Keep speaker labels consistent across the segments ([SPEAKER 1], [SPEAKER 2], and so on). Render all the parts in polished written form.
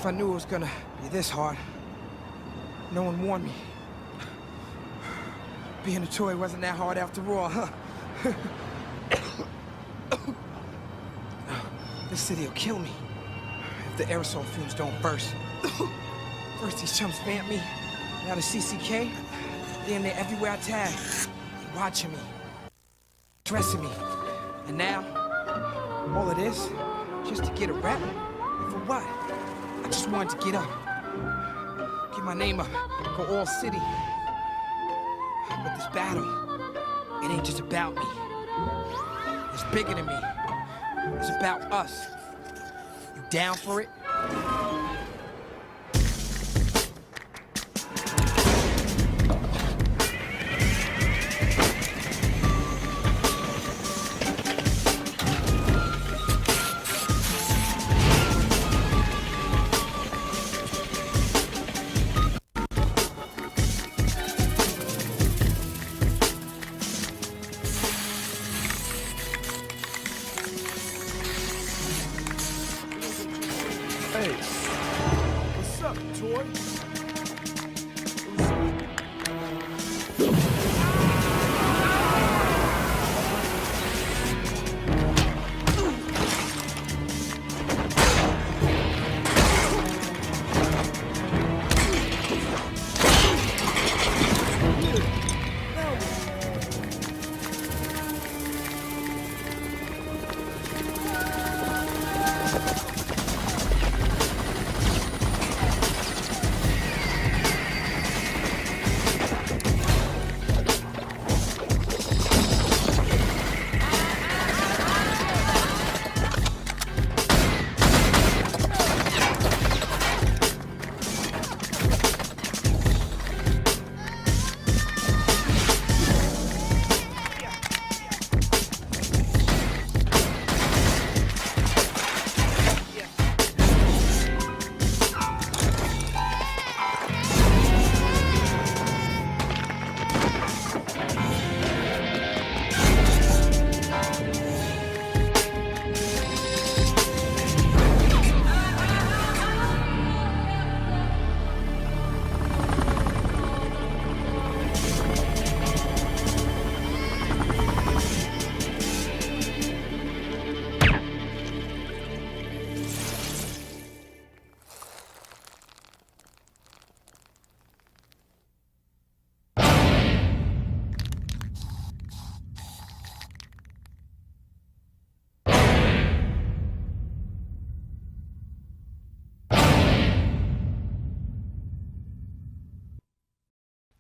[SPEAKER 1] I knew it was gonna be this hard. No one warned me. Being a toy wasn't that hard after all, huh? This city will kill me if the aerosol fumes don't burst. First these chumps vamp me, now the CCK. Damn, they're everywhere I tag. They're watching me, dressing me. And now, all of this, just to get a rep? For what? I just wanted to get up. Get my name up, go all city. But this battle, it ain't just about me. It's bigger than me. It's about us. You down for it?
[SPEAKER 2] Hey, what's up, toy?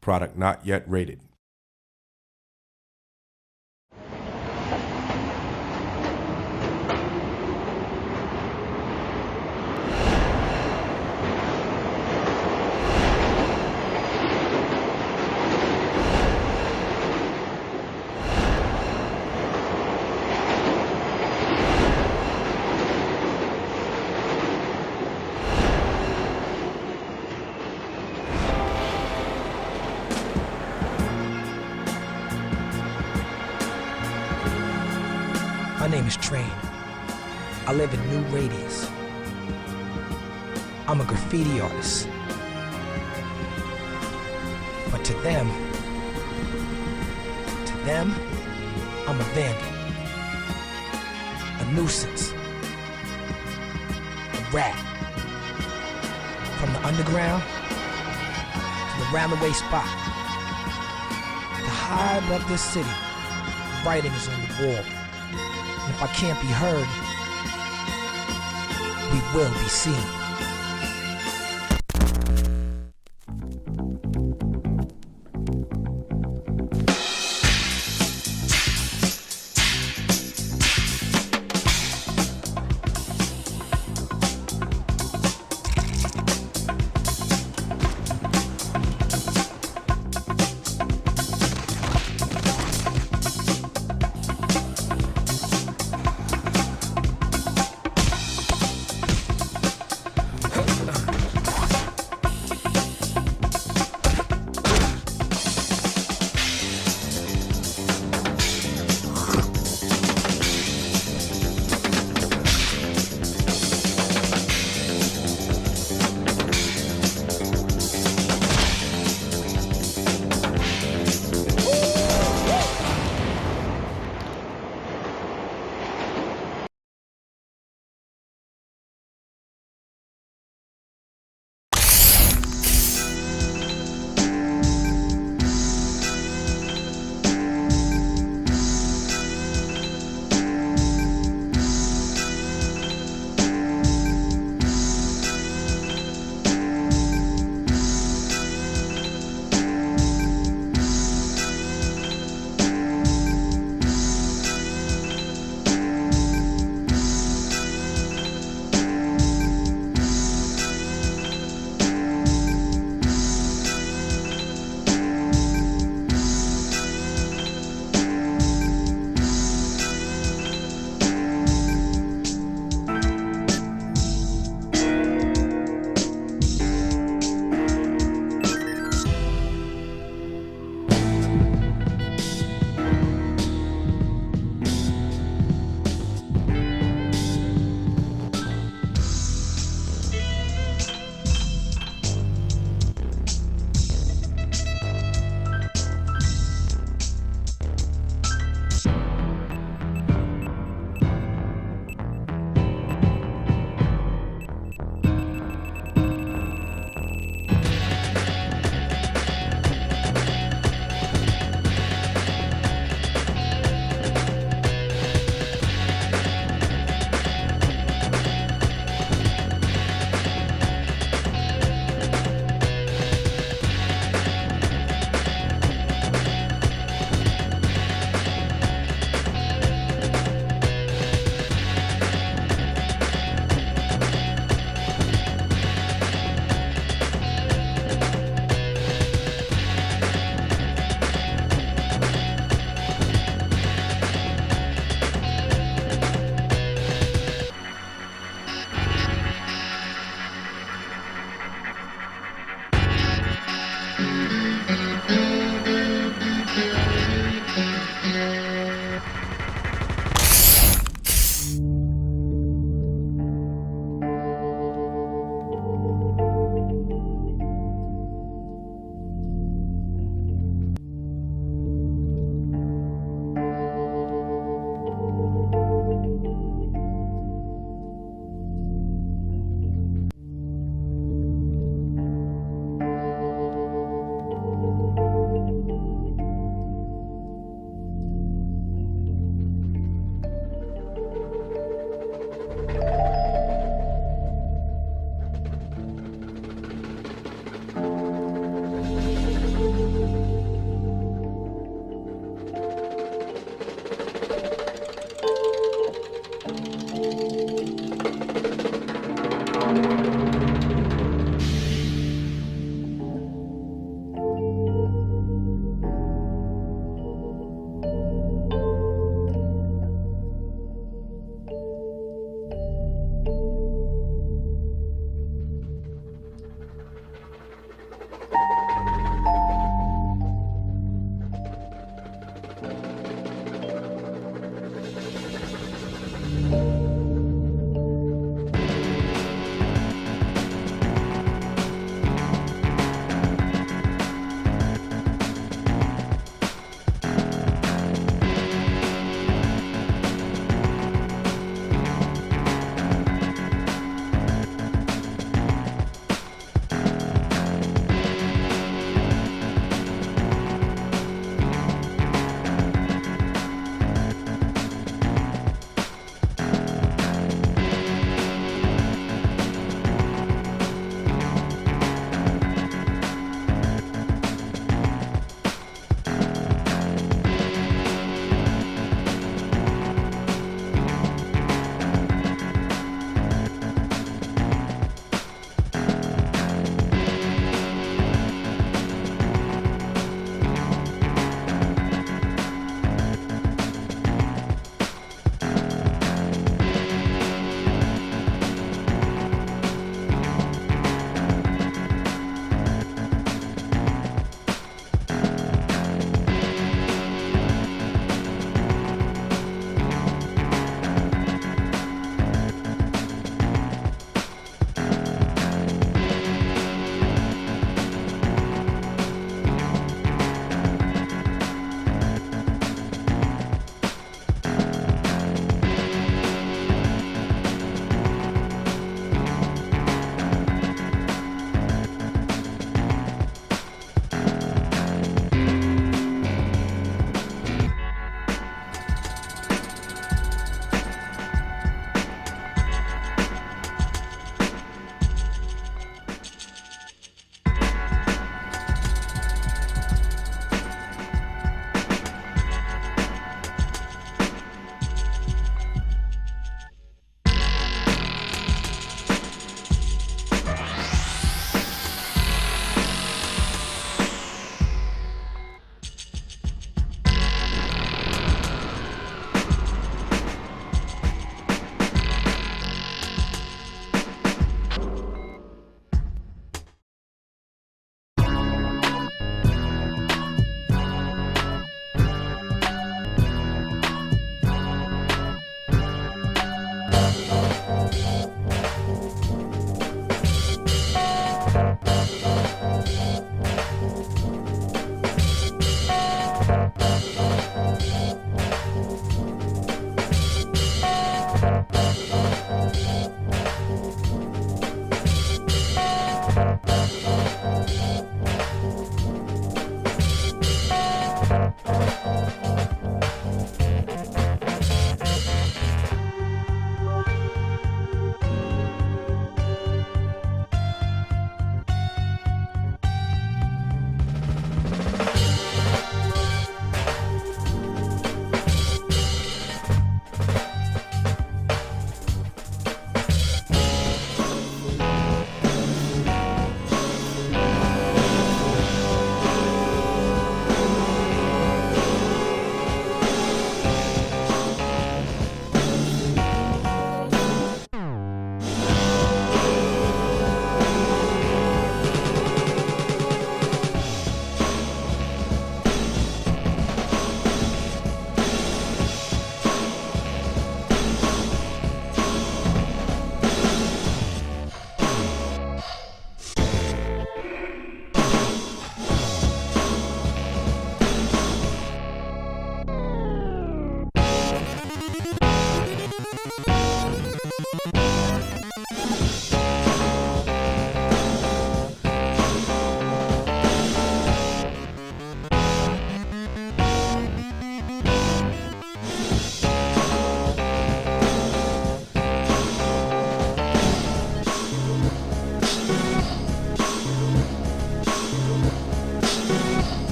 [SPEAKER 3] Product not yet rated.
[SPEAKER 1] My name is Train. I live in New Radius. I'm a graffiti artist. But to them, I'm a vandal. A nuisance. A rat. From the underground to the round-the-way spot. The high above this city, writing is on the wall. And if I can't be heard, we will be seen.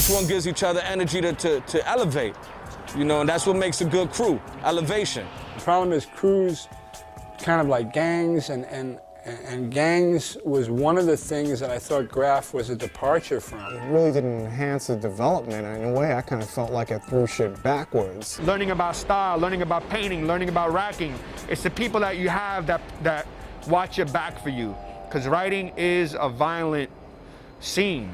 [SPEAKER 4] one gives each other energy to elevate, you know, and that's what makes a good crew, elevation.
[SPEAKER 5] The problem is crews kind of like gangs, and gangs was one of the things that I thought Graph was a departure from.
[SPEAKER 6] It really didn't enhance the development. In a way, I kind of felt like it threw shit backwards.
[SPEAKER 2] Learning about style, learning about painting, learning about racking. It's the people that you have that watch your back for you. Because writing is a violent scene.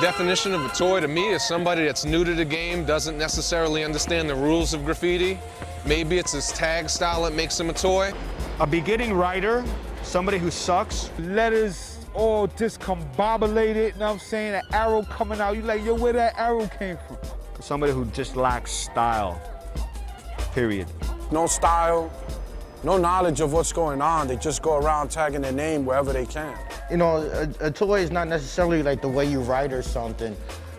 [SPEAKER 7] Definition of a toy to me is somebody that's new to the game, doesn't necessarily understand the rules of graffiti. Maybe it's his tag style that makes him a toy.
[SPEAKER 2] A beginning writer, somebody who sucks.
[SPEAKER 8] Letters all discombobulated, you know what I'm saying? An arrow coming out, you like, yo, where that arrow came from?
[SPEAKER 2] Somebody who just lacks style, period.
[SPEAKER 9] No style, no knowledge of what's going on. They just go around tagging their name wherever they can.
[SPEAKER 10] You know, a toy is not necessarily like the way you write or something.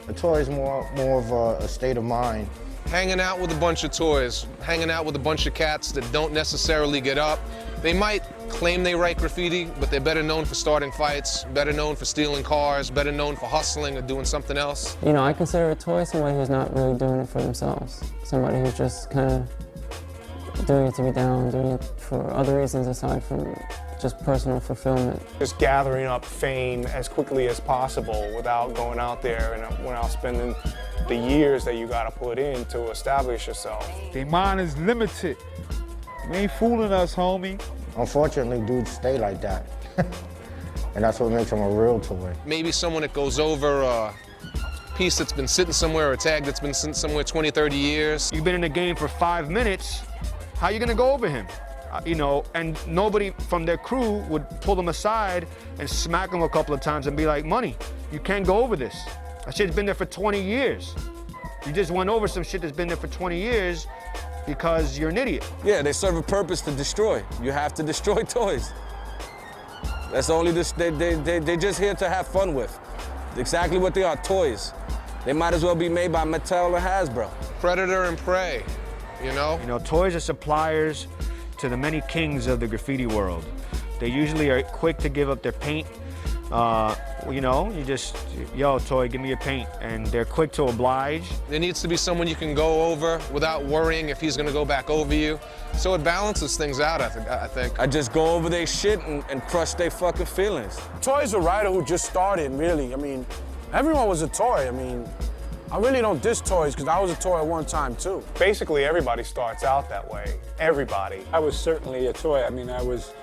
[SPEAKER 10] A toy is more of a state of mind.
[SPEAKER 7] Hanging out with a bunch of toys, hanging out with a bunch of cats that don't necessarily get up. They might claim they write graffiti, but they're better known for starting fights, better known for stealing cars, better known for hustling or doing something else.
[SPEAKER 11] You know, I consider a toy somebody who's not really doing it for themselves. Somebody who's just kind of doing it to be down, doing it for other reasons aside from just personal fulfillment.
[SPEAKER 6] Just gathering up fame as quickly as possible without going out there and without spending the years that you got to put in to establish yourself.
[SPEAKER 8] Their mind is limited. You ain't fooling us, homie.
[SPEAKER 10] Unfortunately, dudes stay like that. And that's what makes them a real toy.
[SPEAKER 7] Maybe someone that goes over a piece that's been sitting somewhere or a tag that's been sitting somewhere 20, 30 years.
[SPEAKER 2] You've been in the game for 5 minutes, how are you gonna go over him? You know, and nobody from their crew would pull them aside and smack them a couple of times and be like, money, you can't go over this. That shit's been there for 20 years. You just went over some shit that's been there for 20 years because you're an idiot.
[SPEAKER 4] Yeah, they serve a purpose to destroy. You have to destroy toys. That's only this, they just here to have fun with. Exactly what they are, toys. They might as well be made by Mattel or Hasbro.
[SPEAKER 7] Predator and prey, you know?
[SPEAKER 2] You know, toys are suppliers to the many kings of the graffiti world. They usually are quick to give up their paint. You know, you just, yo, toy, give me your paint. And they're quick to oblige.
[SPEAKER 7] There needs to be someone you can go over without worrying if he's gonna go back over you. So it balances things out, I think.
[SPEAKER 4] I just go over their shit and crush their fucking feelings.
[SPEAKER 9] Toy's a writer who just started, really. I mean, everyone was a toy. I mean, I really don't diss toys because I was a toy at one time too.
[SPEAKER 6] Basically, everybody starts out that way. Everybody.
[SPEAKER 5] I was certainly a toy. I mean, I was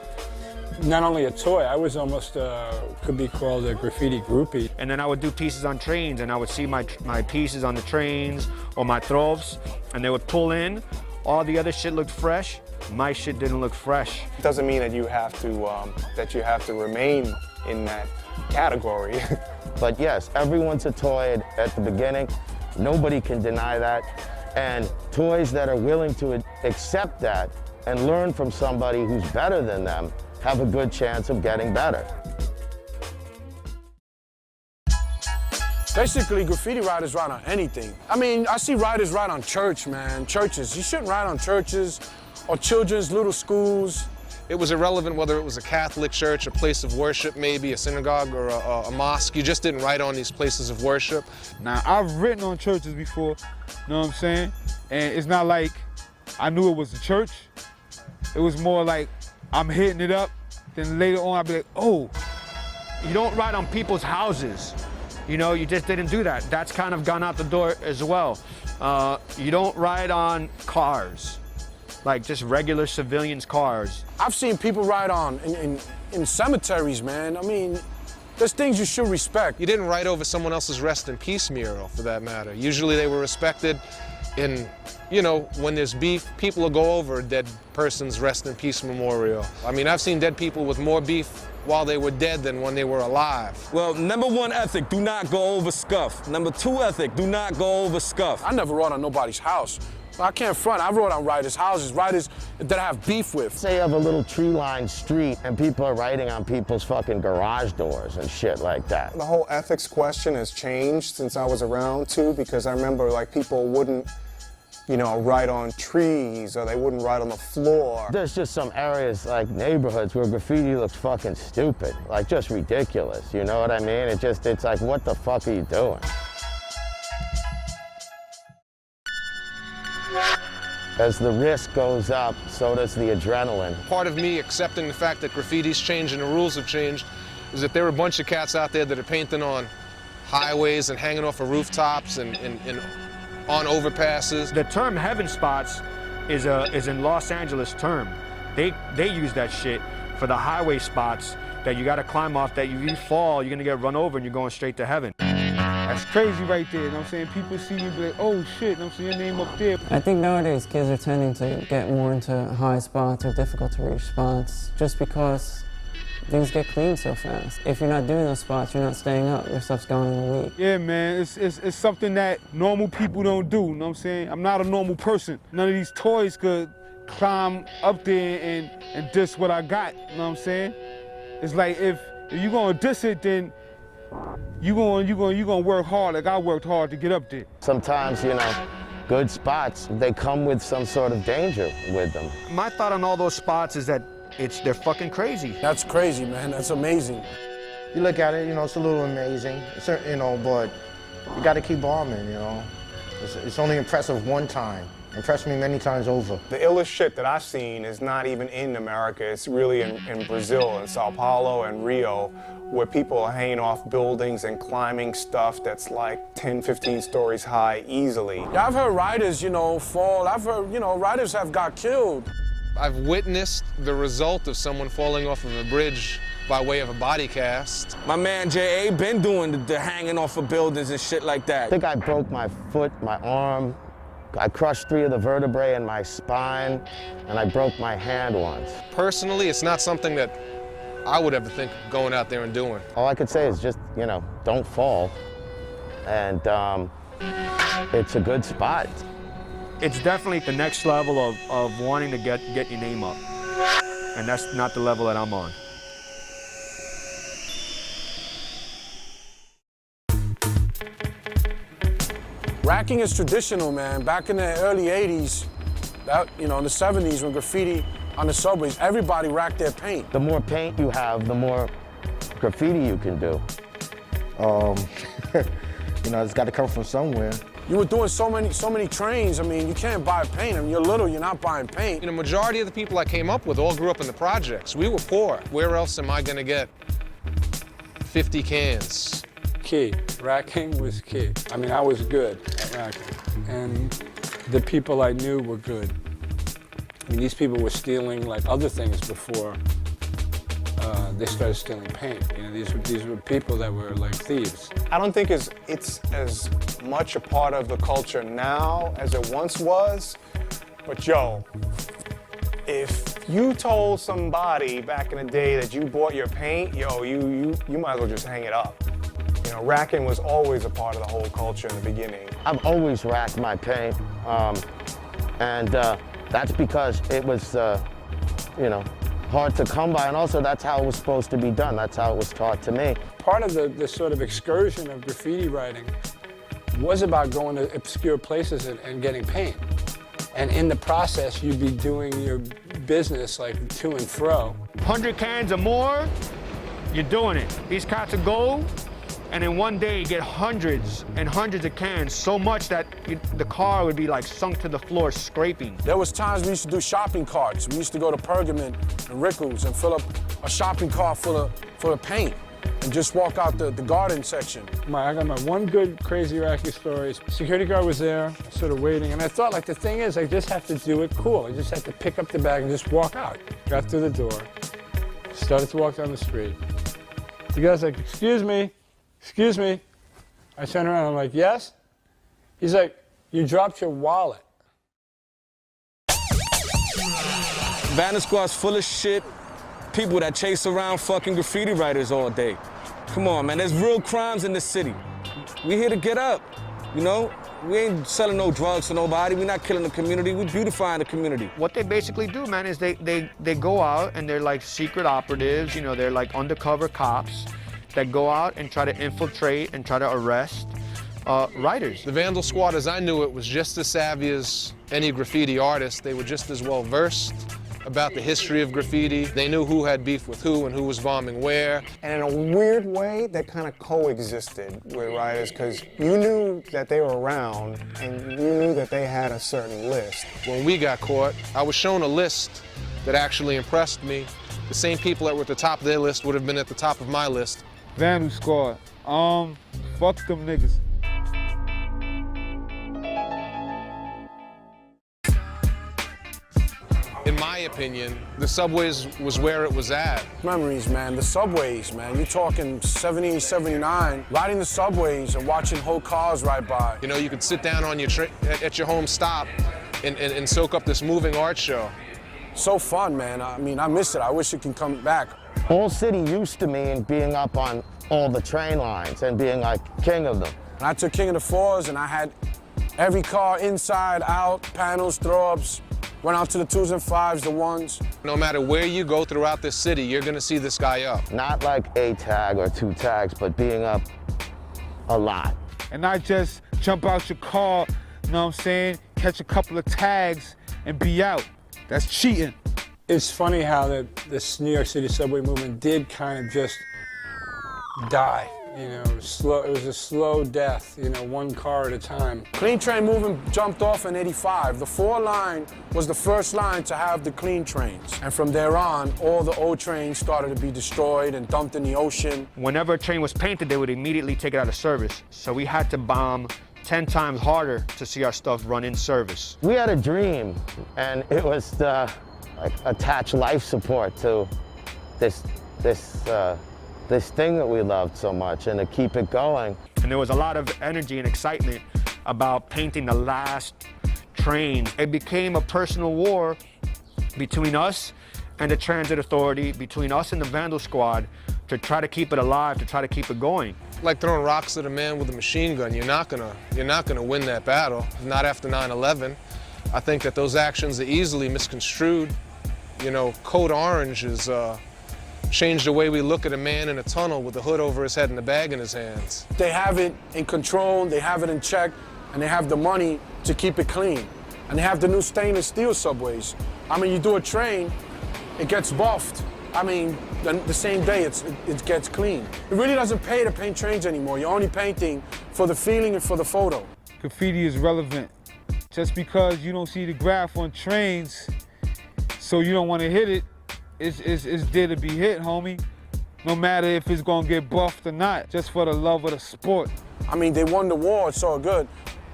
[SPEAKER 5] not only a toy, I was almost, could be called a graffiti groupie.
[SPEAKER 2] And then I would do pieces on trains, and I would see my pieces on the trains or my trovs, and they would pull in. All the other shit looked fresh. My shit didn't look fresh.
[SPEAKER 6] It doesn't mean that you have to remain in that category.
[SPEAKER 10] But yes, everyone's a toy at the beginning. Nobody can deny that. And toys that are willing to accept that and learn from somebody who's better than them have a good chance of getting better.
[SPEAKER 9] Basically, graffiti writers write on anything. I mean, I see writers write on church, man, churches. You shouldn't write on churches or children's little schools.
[SPEAKER 7] It was irrelevant whether it was a Catholic church, a place of worship, maybe a synagogue or a mosque. You just didn't write on these places of worship.
[SPEAKER 8] Now, I've written on churches before, you know what I'm saying? And it's not like I knew it was a church. It was more like I'm hitting it up, then later on I'll be like, oh.
[SPEAKER 2] You don't write on people's houses. You know, you just didn't do that. That's kind of gone out the door as well. You don't write on cars, like just regular civilians' cars.
[SPEAKER 9] I've seen people write on in cemeteries, man. I mean, there's things you should respect.
[SPEAKER 7] You didn't write over someone else's rest in peace mural, for that matter. Usually they were respected in, you know, when there's beef, people will go over a dead person's rest in peace memorial. I mean, I've seen dead people with more beef while they were dead than when they were alive.
[SPEAKER 4] Well, #1 ethic, do not go over scuff. #2 ethic, do not go over scuff.
[SPEAKER 9] I never wrote on nobody's house. I can't front. I wrote on writers' houses, writers that I have beef with.
[SPEAKER 10] Say you have a little tree-lined street and people are writing on people's fucking garage doors and shit like that.
[SPEAKER 6] The whole ethics question has changed since I was around too, because I remember like people wouldn't you know, write on trees, or they wouldn't write on the floor.
[SPEAKER 10] There's just some areas, like neighborhoods, where graffiti looks fucking stupid, like just ridiculous, you know what I mean? It's like, what the fuck are you doing? As the risk goes up, so does the adrenaline.
[SPEAKER 7] Part of me accepting the fact that graffiti's changed and the rules have changed is that there are a bunch of cats out there that are painting on highways and hanging off of rooftops and on overpasses.
[SPEAKER 2] The term heaven spots is in Los Angeles term. They use that shit for the highway spots that you gotta climb off, that if you fall, you're gonna get run over and you're going straight to heaven.
[SPEAKER 8] That's crazy right there, you know what I'm saying? People see me and be like, oh shit, you know what I'm saying, your name up there.
[SPEAKER 11] I think nowadays kids are tending to get more into high spots or difficult to reach spots just because things get cleaned so fast. If you're not doing those spots, you're not staying up, your stuff's going in a week.
[SPEAKER 8] Yeah, man, it's something that normal people don't do, you know what I'm saying? I'm not a normal person. None of these toys could climb up there and diss what I got, you know what I'm saying? It's like if you're gonna diss it, then you gonna work hard like I worked hard to get up there.
[SPEAKER 10] Sometimes, you know, good spots, they come with some sort of danger with them.
[SPEAKER 2] My thought on all those spots is that they're fucking crazy.
[SPEAKER 9] That's crazy, man. That's amazing.
[SPEAKER 12] You look at it, you know, it's a little amazing, you know, but you got to keep bombing, you know. It's only impressive one time. Impressed me many times over.
[SPEAKER 6] The illest shit that I've seen is not even in America. It's really in Brazil, in Sao Paulo and Rio, where people are hanging off buildings and climbing stuff that's like 10, 15 stories high easily.
[SPEAKER 9] Yeah, I've heard riders, you know, fall. I've heard, you know, riders have got killed.
[SPEAKER 7] I've witnessed the result of someone falling off of a bridge by way of a body cast.
[SPEAKER 4] My man J.A. been doing the hanging off of buildings and shit like that.
[SPEAKER 10] I think I broke my foot, my arm. I crushed 3 of the vertebrae in my spine, and I broke my hand once.
[SPEAKER 7] Personally, it's not something that I would ever think of going out there and doing.
[SPEAKER 10] All I could say is just, you know, don't fall. And it's a good spot.
[SPEAKER 2] It's definitely the next level of wanting to get your name up. And that's not the level that I'm on.
[SPEAKER 9] Racking is traditional, man. Back in the early 80s, you know, in the 70s when graffiti on the subways, everybody racked their paint.
[SPEAKER 10] The more paint you have, the more graffiti you can do.
[SPEAKER 12] You know, it's got to come from somewhere.
[SPEAKER 9] You were doing so many trains. I mean, you can't buy paint. I mean, you're little, you're not buying paint.
[SPEAKER 7] You know, majority of the people I came up with all grew up in the projects. We were poor. Where else am I gonna get 50 cans?
[SPEAKER 5] Key. Racking was key. I mean, I was good at racking. And the people I knew were good. I mean, these people were stealing like other things before they started stealing paint. You know, these were people that were like thieves.
[SPEAKER 6] I don't think it's as much a part of the culture now as it once was, but yo, if you told somebody back in the day that you bought your paint, yo, you might as well just hang it up. You know, racking was always a part of the whole culture in the beginning.
[SPEAKER 10] I've always racked my paint, and that's because it was, you know, hard to come by, and also that's how it was supposed to be done. That's how it was taught to me.
[SPEAKER 5] Part of the sort of excursion of graffiti writing was about going to obscure places and getting paint. And in the process, you'd be doing your business like to and fro.
[SPEAKER 2] 100 cans or more, you're doing it. These cats will go, and in one day you get hundreds and hundreds of cans, so much that the car would be like sunk to the floor scraping.
[SPEAKER 9] There was times we used to do shopping carts. We used to go to Pergamon and Rickles and fill up a shopping cart full of paint and just walk out the garden section.
[SPEAKER 5] I got my one good crazy racky story. Security guard was there, sort of waiting, and I thought, like, the thing is, I just have to do it cool. I just have to pick up the bag and just walk out. Got through the door, started to walk down the street. The guy's like, excuse me. Excuse me. I turn around, I'm like, yes? He's like, you dropped your wallet.
[SPEAKER 4] Vanna Squad's full of shit. People that chase around fucking graffiti writers all day. Come on, man, there's real crimes in this city. We here to get up, you know? We ain't selling no drugs to nobody. We're not killing the community. We're beautifying the community.
[SPEAKER 2] What they basically do, man, is they go out and they're like secret operatives, you know, they're like undercover cops that go out and try to infiltrate and try to arrest writers.
[SPEAKER 7] The Vandal Squad, as I knew it, was just as savvy as any graffiti artist. They were just as well versed about the history of graffiti. They knew who had beef with who and who was bombing where.
[SPEAKER 6] And in a weird way, they kind of coexisted with writers because you knew that they were around and you knew that they had a certain list.
[SPEAKER 7] When we got caught, I was shown a list that actually impressed me. The same people that were at the top of their list would have been at the top of my list.
[SPEAKER 8] Vandal Squad. Fuck them niggas.
[SPEAKER 7] In my opinion, the subways was where it was at.
[SPEAKER 9] Memories, man. The subways, man. You're talking 70, 79. Riding the subways and watching whole cars ride by.
[SPEAKER 7] You know, you could sit down on your at your home stop and soak up this moving art show.
[SPEAKER 9] So fun, man. I mean, I miss it. I wish it can come back.
[SPEAKER 10] Whole city used to mean being up on all the train lines and being like king of them.
[SPEAKER 9] And I took King of the Fours and I had every car inside, out, panels, throw-ups. Went out to the 2s and 5s, the 1s.
[SPEAKER 7] No matter where you go throughout this city, you're gonna see this guy up.
[SPEAKER 10] Not like a tag or 2 tags, but being up a lot.
[SPEAKER 8] And not just jump out your car, you know what I'm saying, catch a couple of tags and be out. That's cheating.
[SPEAKER 5] It's funny how this New York City subway movement did kind of just die. You know, it was a slow death, you know, one car at a time.
[SPEAKER 9] Clean train movement jumped off in '85. The 4 line was the first line to have the clean trains. And from there on, all the old trains started to be destroyed and dumped in the ocean.
[SPEAKER 2] Whenever a train was painted, they would immediately take it out of service. So we had to bomb 10 times harder to see our stuff run in service.
[SPEAKER 10] We had a dream, and it was to like attach life support to this thing that we loved so much and to keep it going.
[SPEAKER 2] And there was a lot of energy and excitement about painting the last train. It became a personal war between us and the Transit Authority, between us and the Vandal Squad, to try to keep it alive, to try to keep it going.
[SPEAKER 7] Like throwing rocks at a man with a machine gun. You're not gonna win that battle, not after 9/11. I think that those actions are easily misconstrued. You know, Code Orange has changed the way we look at a man in a tunnel with a hood over his head and a bag in his hands.
[SPEAKER 9] They have it in control, they have it in check, and they have the money to keep it clean. And they have the new stainless steel subways. I mean, you do a train, it gets buffed. I mean, the same day it gets clean. It really doesn't pay to paint trains anymore. You're only painting for the feeling and for the photo.
[SPEAKER 8] Graffiti is relevant. Just because you don't see the graph on trains, so you don't want to hit it, it's there to be hit, homie. No matter if it's gonna get buffed or not, just for the love of the sport.
[SPEAKER 9] I mean, they won the war, it's all good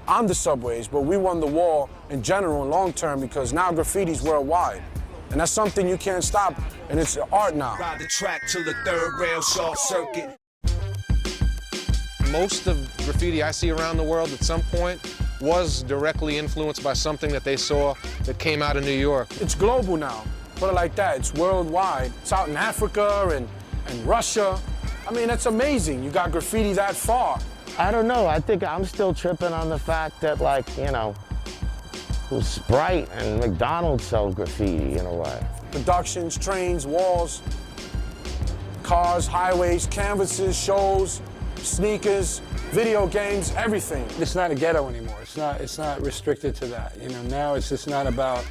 [SPEAKER 9] on the subways, but we won the war in general and long term because now graffiti's worldwide. And that's something you can't stop, and it's art now.
[SPEAKER 13] Ride the track till the 3rd rail short circuit.
[SPEAKER 7] Most of graffiti I see around the world at some point was directly influenced by something that they saw that came out of New York.
[SPEAKER 9] It's global now. Put it like that, it's worldwide. It's out in Africa and Russia. I mean, that's amazing. You got graffiti that far.
[SPEAKER 10] I don't know, I think I'm still tripping on the fact that, like, you know, Sprite and McDonald's sell graffiti in a way.
[SPEAKER 9] Productions, trains, walls, cars, highways, canvases, shows, sneakers, video games, everything.
[SPEAKER 5] It's not a ghetto anymore. It's not restricted to that. You know, now it's just not about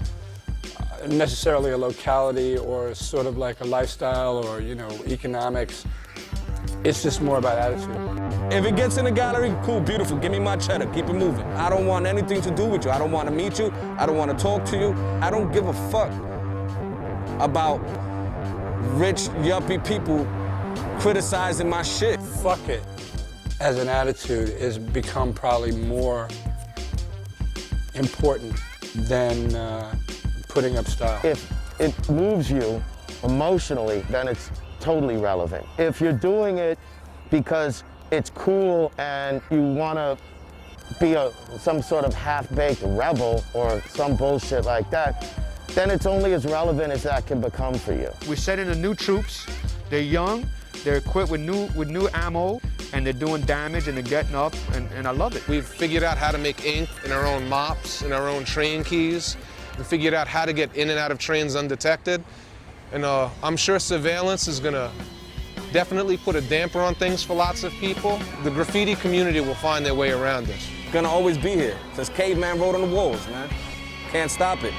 [SPEAKER 5] necessarily a locality or sort of like a lifestyle or, you know, economics. It's just more about attitude.
[SPEAKER 4] If it gets in the gallery, cool, beautiful, give me my cheddar, keep it moving. I don't want anything to do with you. I don't want to meet you. I don't want to talk to you. I don't give a fuck about rich, yuppie people criticizing my shit.
[SPEAKER 5] Fuck it as an attitude has become probably more important than putting up style.
[SPEAKER 10] If it moves you emotionally, then it's totally relevant. If you're doing it because it's cool and you want to be some sort of half-baked rebel or some bullshit like that, then it's only as relevant as that can become for you.
[SPEAKER 2] We're setting the new troops. They're young, they're equipped with new ammo, and they're doing damage and they're getting up, and I love it.
[SPEAKER 7] We've figured out how to make ink in our own mops, in our own train keys. We figured out how to get in and out of trains undetected. And I'm sure surveillance is gonna definitely put a damper on things for lots of people. The graffiti community will find their way around this.
[SPEAKER 4] Gonna always be here. Since caveman wrote on the walls, man. Can't stop it.